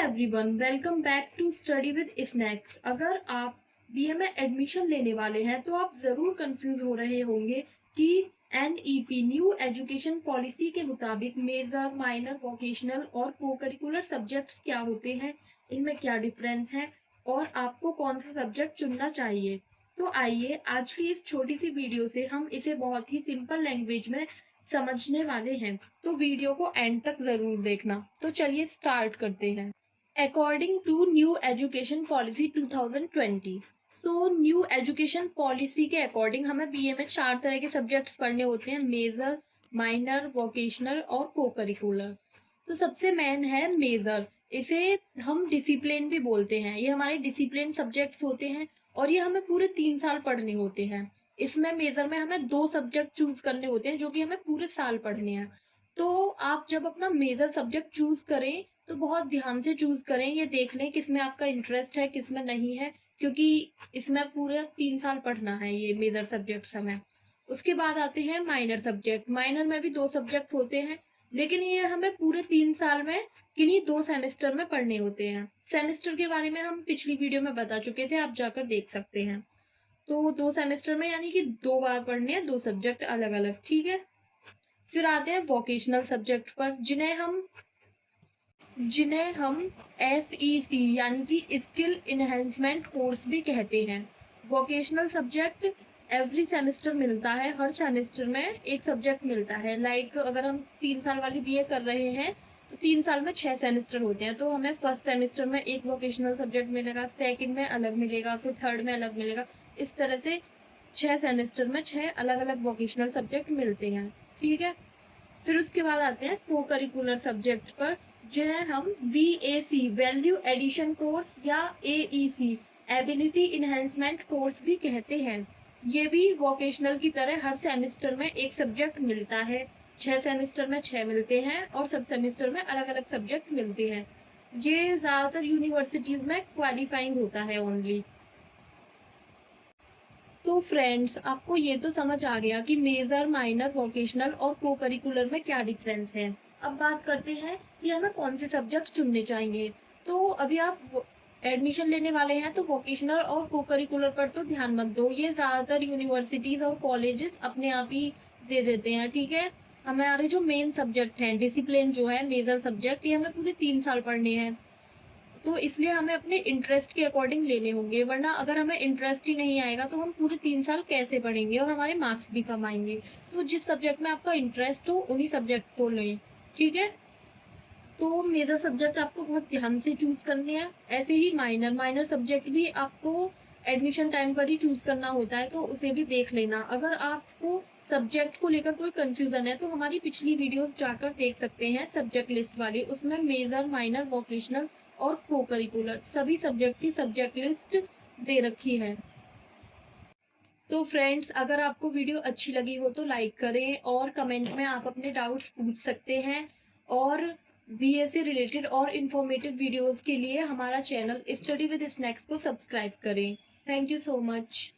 Everyone, welcome back to study with snacks. अगर आप BA में एडमिशन लेने वाले हैं तो आप ज़रूर कंफ्यूज हो रहे होंगे कि एनईपी न्यू एजुकेशन पॉलिसी के मुताबिक मेजर, माइनर, वोकेशनल और को करिकुलर सब्जेक्ट्स क्या होते हैं, इनमें क्या डिफरेंस है और आपको कौन सा सब्जेक्ट चुनना चाहिए। तो आइए आज की इस छोटी सी वीडियो से हम इसे बहुत ही सिंपल लैंग्वेज में समझने वाले हैं, तो वीडियो को एंड तक जरूर देखना। तो चलिए स्टार्ट करते हैं। According to new education policy 2020, तो न्यू एजुकेशन पॉलिसी के अकॉर्डिंग हमें बीए में 4 तरह के सब्जेक्ट्स पढ़ने होते हैं: मेजर, माइनर, वोकेशनल और को करिकुलर। तो सबसे मेन है मेजर। इसे हम डिसिप्लिन भी बोलते हैं। ये हमारे डिसिप्लिन सब्जेक्ट्स होते हैं और ये हमें पूरे 3 साल पढ़ने होते हैं। इसमें मेजर में हमें 2 सब्जेक्ट चूज करने होते हैं जो कि हमें पूरे साल पढ़ने हैं। तो आप जब अपना मेजर सब्जेक्ट चूज करें तो बहुत ध्यान से चूज करें, ये देख लें किसमें आपका इंटरेस्ट है किसमें नहीं है, क्योंकि इसमें पूरे 3 साल पढ़ना है ये मेजर सब्जेक्ट हमें। उसके बाद आते हैं माइनर सब्जेक्ट। माइनर में भी 2 सब्जेक्ट होते हैं, लेकिन ये हमें पूरे 3 साल में किन्हीं 2 सेमेस्टर में पढ़ने होते हैं। सेमेस्टर के बारे में हम पिछली वीडियो में बता चुके थे, आप जाकर देख सकते हैं। तो 2 सेमेस्टर में यानी कि 2 बार पढ़ने हैं 2 सब्जेक्ट अलग अलग, ठीक है। फिर आते हैं वोकेशनल सब्जेक्ट पर, जिन्हें हम SEC यानी कि स्किल इनहेंसमेंट कोर्स भी कहते हैं। वोकेशनल सब्जेक्ट एवरी सेमेस्टर मिलता है, हर सेमेस्टर में एक सब्जेक्ट मिलता है। लाइक अगर हम 3 साल वाली बीए कर रहे हैं तो 3 साल में 6 सेमेस्टर होते हैं, तो हमें फर्स्ट सेमेस्टर में एक वोकेशनल सब्जेक्ट मिलेगा, सेकंड में अलग मिलेगा, फिर थर्ड में अलग मिलेगा। इस तरह से 6 सेमेस्टर में 6 अलग अलग वोकेशनल सब्जेक्ट मिलते हैं, ठीक है। फिर उसके बाद आते हैं को करिकुलर सब्जेक्ट पर, जिन्हें हम VAC वैल्यू एडिशन कोर्स या AEC एबिलिटी इनहेंसमेंट कोर्स भी कहते हैं। ये भी वोकेशनल की तरह हर सेमेस्टर में एक सब्जेक्ट मिलता है। 6 सेमेस्टर में 6 मिलते हैं और सब सेमेस्टर में अलग अलग सब्जेक्ट मिलते हैं। ये ज़्यादातर यूनिवर्सिटीज़ में क्वालिफाइंग होता है ओनली। तो फ्रेंड्स, आपको ये तो समझ आ गया कि मेजर, माइनर, वोकेशनल और को करिकुलर में क्या डिफरेंस है। अब बात करते हैं कि हमें कौन से सब्जेक्ट चुनने चाहिए। तो अभी आप एडमिशन लेने वाले हैं तो वोकेशनल और को करिकुलर पर तो ध्यान मत दो, ये ज़्यादातर यूनिवर्सिटीज़ और कॉलेजेस अपने आप ही दे देते हैं, ठीक है। हमारे जो मेन सब्जेक्ट हैं, डिसिप्लिन जो है मेजर सब्जेक्ट, ये हमें पूरे 3 साल पढ़ने हैं, तो इसलिए हमें अपने इंटरेस्ट के अकॉर्डिंग लेने होंगे। वरना अगर हमें इंटरेस्ट ही नहीं आएगा तो हम पूरे 3 साल कैसे पढ़ेंगे और हमारे मार्क्स भी कम आएंगे। तो जिस सब्जेक्ट में आपका इंटरेस्ट हो उन्हीं सब्जेक्ट को लें, ठीक है। तो मेजर सब्जेक्ट आपको बहुत ध्यान से चूज करने हैं। ऐसे ही माइनर सब्जेक्ट भी आपको एडमिशन टाइम पर ही चूज करना होता है, तो उसे भी देख लेना। अगर आपको सब्जेक्ट को लेकर कोई कंफ्यूजन है तो हमारी पिछली वीडियोस जाकर देख सकते हैं, सब्जेक्ट लिस्ट वाली। उसमें मेजर, माइनर, वोकेशनल और को करिकुलर सभी सब्जेक्ट की सब्जेक्ट लिस्ट दे रखी है। तो फ्रेंड्स, अगर आपको वीडियो अच्छी लगी हो तो लाइक करें और कमेंट में आप अपने डाउट्स पूछ सकते हैं। और बीए से रिलेटेड और इन्फॉर्मेटिव वीडियोस के लिए हमारा चैनल स्टडी विद स्नैक्स को सब्सक्राइब करें। Thank you so much.